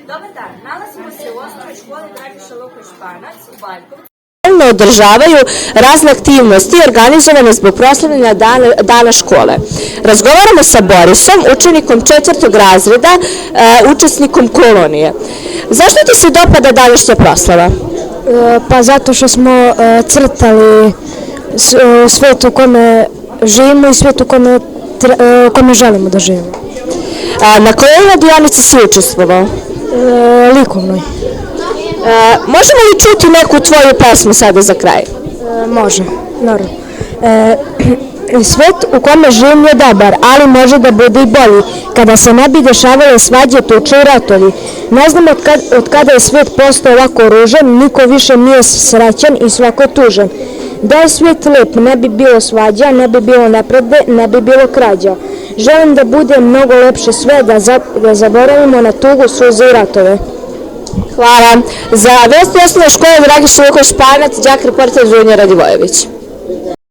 Dobar dan, nalazimo se u osnovnoj školi Dragiša Luković Španac u Valjkovcu. Održavaju razne aktivnosti organizovane zbog proslavljanja dana škole. Razgovaramo sa Borisom, učenikom 4. razreda, učesnikom kolonije. Zašto ti se dopada današnja proslava? Pa zato što smo crtali svet u kome živimo i svet u kome želimo da živimo. Na kojoj radionici si učestvovao? Likovnoj. Možemo li čuti neku tvoju pesmu sada za kraj? Može, naravno. Svet u kome živim je dobar, ali može da bude i bolji. Kada se ne bi dešavale svađe, tuče i ratovi. Ne znam od kada je svet postao ovako ružan, niko više nije srećan i svako tužan. Da je svijet lep, ne bi bilo svađa, ne bi bilo nepravde, ne bi bilo krađa. Želim da bude mnogo lepše sve, da zaboravimo na tugu, suze i ratove. Hvala. Za vest osnovne škole Dragiša Luković Španac, đak reporter Dunja Radivojević.